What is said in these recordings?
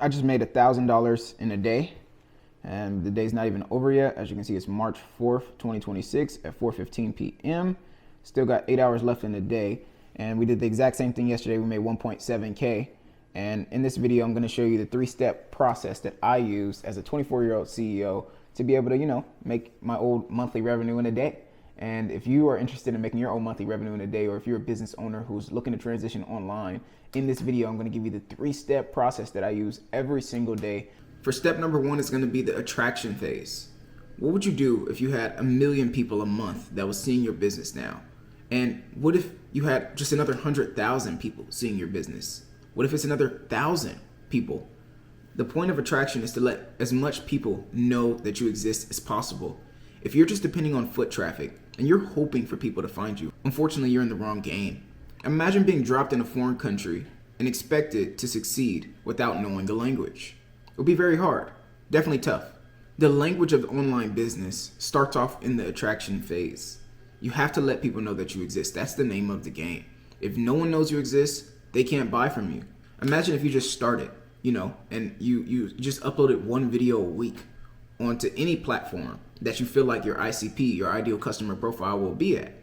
I just made $1,000 in a day, and the day's not even over yet. As you can see, it's March 4th, 2026 at 4:15 p.m. Still got 8 hours left in the day, and we did the exact same thing yesterday. We made 1.7K, and in this video, I'm going to show you the 3-step process that I use as a 24-year-old CEO to be able to, make my old monthly revenue in a day. And if you are interested in making your own monthly revenue in a day, or if you're a business owner who's looking to transition online, in this video, I'm going to give you the 3-step process that I use every single day. For step number 1 is going to be the attraction phase. What would you do if you had 1 million people a month that was seeing your business now? And what if you had just another 100,000 people seeing your business? What if it's another 1,000 people? The point of attraction is to let as much people know that you exist as possible. If you're just depending on foot traffic and you're hoping for people to find you, unfortunately, you're in the wrong game. Imagine being dropped in a foreign country and expected to succeed without knowing the language. It would be very hard, definitely tough. The language of online business starts off in the attraction phase. You have to let people know that you exist. That's the name of the game. If no one knows you exist, they can't buy from you. Imagine if you just started, and you just uploaded one video a week onto any platform that you feel like your ICP, your ideal customer profile, will be at.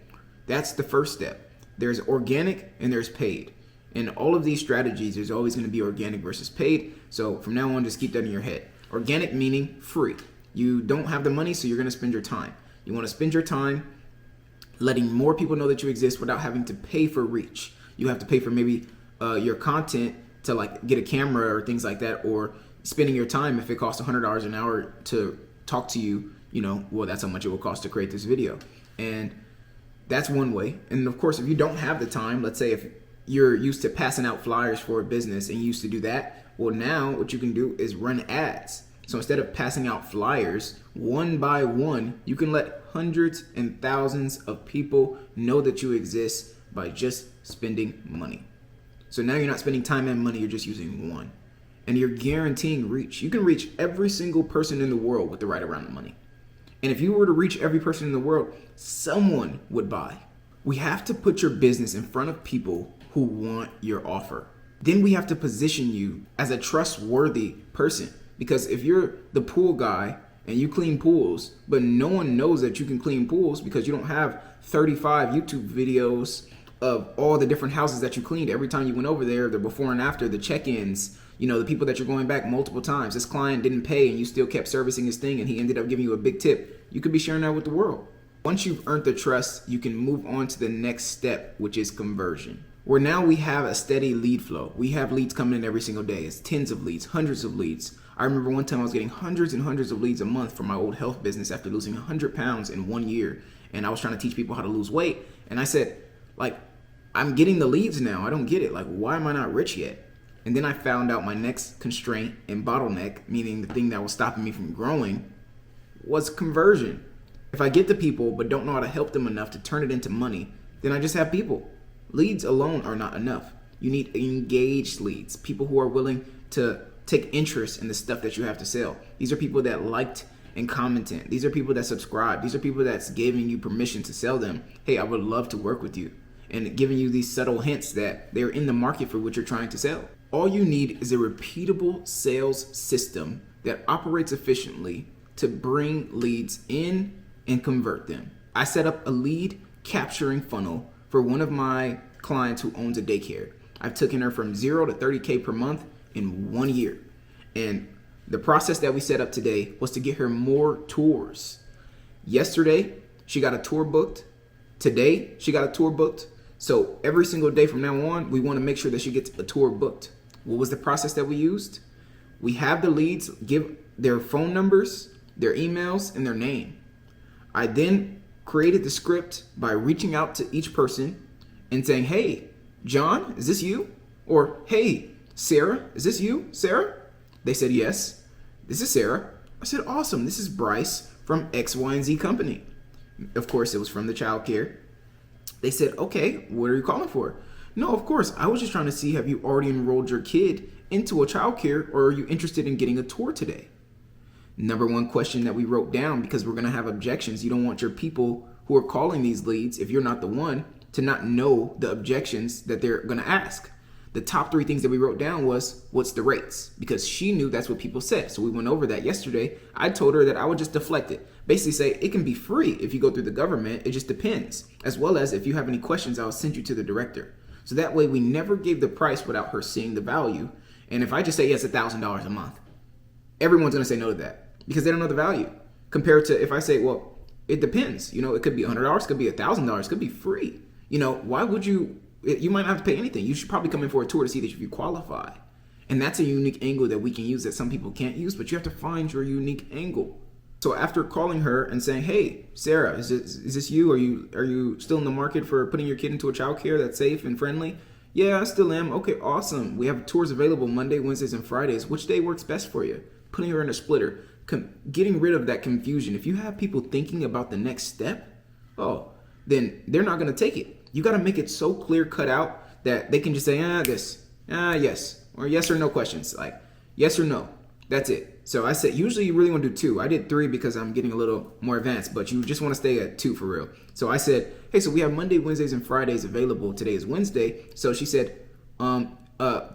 That's the first step. There's organic and there's paid. In all of these strategies, there's always going to be organic versus paid. So from now on, just keep that in your head. Organic meaning free. You don't have the money, so you're going to spend your time. You want to spend your time letting more people know that you exist without having to pay for reach. You have to pay for maybe your content to get a camera or things like that, or spending your time if it costs $100 an hour to talk to you, well, that's how much it will cost to create this video. And that's one way. And of course, if you don't have the time, let's say if you're used to passing out flyers for a business and you used to do that, well, now what you can do is run ads. So instead of passing out flyers one by one, you can let hundreds and thousands of people know that you exist by just spending money. So now you're not spending time and money, you're just using one. And you're guaranteeing reach. You can reach every single person in the world with the right amount of money. And if you were to reach every person in the world, someone would buy. We have to put your business in front of people who want your offer. Then we have to position you as a trustworthy person. Because if you're the pool guy and you clean pools, but no one knows that you can clean pools because you don't have 35 YouTube videos of all the different houses that you cleaned every time you went over there, the before and after, the check-ins, the people that you're going back multiple times. This client didn't pay and you still kept servicing his thing and he ended up giving you a big tip. You could be sharing that with the world. Once you've earned the trust, you can move on to the next step, which is conversion. Where now we have a steady lead flow. We have leads coming in every single day. It's tens of leads, hundreds of leads. I remember one time I was getting hundreds and hundreds of leads a month from my old health business after losing 100 pounds in 1 year. And I was trying to teach people how to lose weight. And I said, I'm getting the leads now. I don't get it. Why am I not rich yet? And then I found out my next constraint and bottleneck, meaning the thing that was stopping me from growing, was conversion. If I get the people but don't know how to help them enough to turn it into money, then I just have people. Leads alone are not enough. You need engaged leads, people who are willing to take interest in the stuff that you have to sell. These are people that liked and commented. These are people that subscribe. These are people that's giving you permission to sell them. Hey, I would love to work with you. And giving you these subtle hints that they're in the market for what you're trying to sell. All you need is a repeatable sales system that operates efficiently to bring leads in and convert them. I set up a lead capturing funnel for one of my clients who owns a daycare. I've taken her from 0 to 30K per month in 1 year. And the process that we set up today was to get her more tours. Yesterday, she got a tour booked. Today, she got a tour booked. So every single day from now on, we want to make sure that she gets a tour booked. What was the process that we used? We have the leads give their phone numbers, their emails, and their name. I then created the script by reaching out to each person and saying, hey, John, is this you? Or, hey, Sarah, is this you, Sarah? They said, yes, this is Sarah. I said, awesome, this is Bryce from X, Y, and Z company. Of course, it was from the childcare. They said, okay, what are you calling for? No, of course, I was just trying to see, have you already enrolled your kid into a childcare, or are you interested in getting a tour today? Number one question that we wrote down, because we're going to have objections. You don't want your people who are calling these leads, if you're not the one, to not know the objections that they're going to ask. the top 3 things that we wrote down was, what's the rates? Because she knew that's what people said. So we went over that yesterday. I told her that I would just deflect it. Basically say, it can be free if you go through the government. It just depends. As well as if you have any questions, I'll send you to the director. So that way we never gave the price without her seeing the value. And if I just say, yes, $1,000 a month, everyone's going to say no to that because they don't know the value. Compared to if I say, well, it depends. It could be $100, it could be $1,000, it could be free. Why would you might not have to pay anything. You should probably come in for a tour to see that if you qualify. And that's a unique angle that we can use that some people can't use, but you have to find your unique angle. So after calling her and saying, hey, Sarah, is this you? Are you still in the market for putting your kid into a childcare that's safe and friendly? Yeah, I still am. Okay, awesome. We have tours available Monday, Wednesdays, and Fridays. Which day works best for you? Putting her in a splitter. Getting rid of that confusion. If you have people thinking about the next step, then they're not going to take it. You got to make it so clear cut out that they can just say, yes, or yes or no questions. Like yes or no. That's it. So I said, usually you really want to do 2. I did 3 because I'm getting a little more advanced, but you just want to stay at 2 for real. So I said, hey, so we have Monday, Wednesdays, and Fridays available. Today is Wednesday. So she said,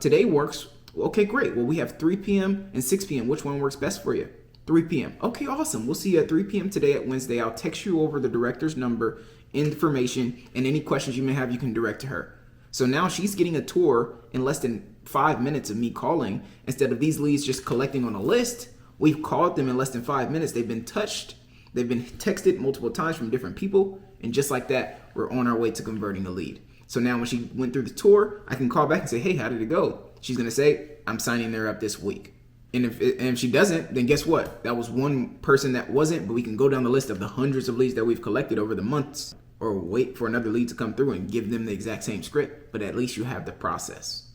today works. Okay, great. Well, we have 3 p.m. and 6 p.m. Which one works best for you? 3 p.m. Okay, awesome. We'll see you at 3 p.m. today at Wednesday. I'll text you over the director's number, information, and any questions you may have, you can direct to her. So now she's getting a tour in less than 5 minutes of me calling. Instead of these leads just collecting on a list, we've called them in less than 5 minutes. They've been touched. They've been texted multiple times from different people. And just like that, we're on our way to converting a lead. So now when she went through the tour, I can call back and say, hey, how did it go? She's going to say, I'm signing her up this week. And if she doesn't, then guess what? That was one person that wasn't, but we can go down the list of the hundreds of leads that we've collected over the months, or wait for another lead to come through and give them the exact same script, but at least you have the process.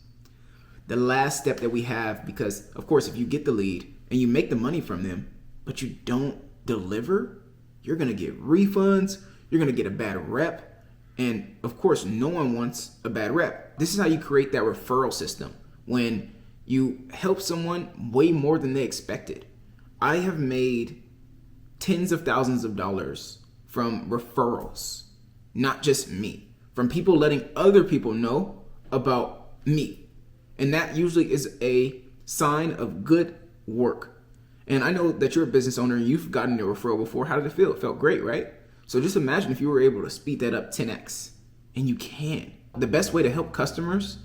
The last step that we have, because of course, if you get the lead and you make the money from them, but you don't deliver, you're going to get refunds, you're going to get a bad rep. And of course, no one wants a bad rep. This is how you create that referral system. When you help someone way more than they expected. I have made tens of thousands of dollars from referrals, not just me, from people letting other people know about me. And that usually is a sign of good work. And I know that you're a business owner and you've gotten a referral before. How did it feel? It felt great, right? So just imagine if you were able to speed that up 10x, and you can. The best way to help customers,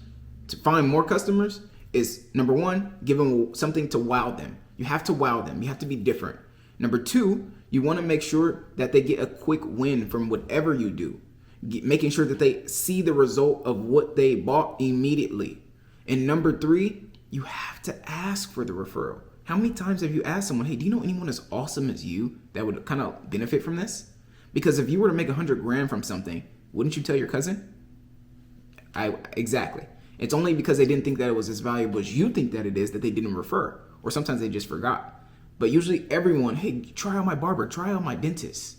to find more customers, is number 1, give them something to wow them. You have to wow them. You have to be different. Number 2, you want to make sure that they get a quick win from whatever you do, making sure that they see the result of what they bought immediately. And number 3, you have to ask for the referral. How many times have you asked someone, hey, do you know anyone as awesome as you that would kind of benefit from this? Because if you were to make $100,000 from something, wouldn't you tell your cousin? Exactly. It's only because they didn't think that it was as valuable as you think that it is that they didn't refer. Or sometimes they just forgot. But usually everyone, hey, try out my barber, try out my dentist.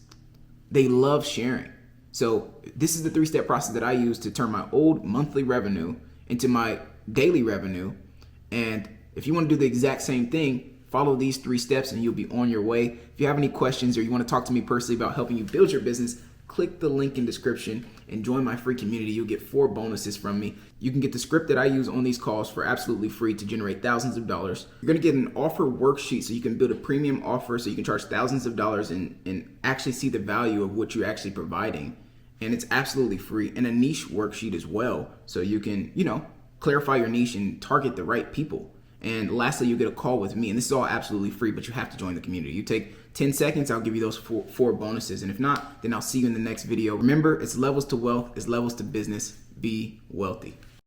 They love sharing. So this is the 3-step process that I use to turn my old monthly revenue into my daily revenue. And if you want to do the exact same thing, follow these 3 steps and you'll be on your way. If you have any questions or you want to talk to me personally about helping you build your business, click the link in description and join my free community. You'll get 4 bonuses from me. You can get the script that I use on these calls for absolutely free to generate thousands of dollars. You're going to get an offer worksheet so you can build a premium offer so you can charge thousands of dollars and actually see the value of what you're actually providing. And it's absolutely free. And a niche worksheet as well so you can, clarify your niche and target the right people. And lastly, you get a call with me. And this is all absolutely free, but you have to join the community. You take 10 seconds, I'll give you those 4 bonuses. And if not, then I'll see you in the next video. Remember, it's levels to wealth, it's levels to business. Be wealthy.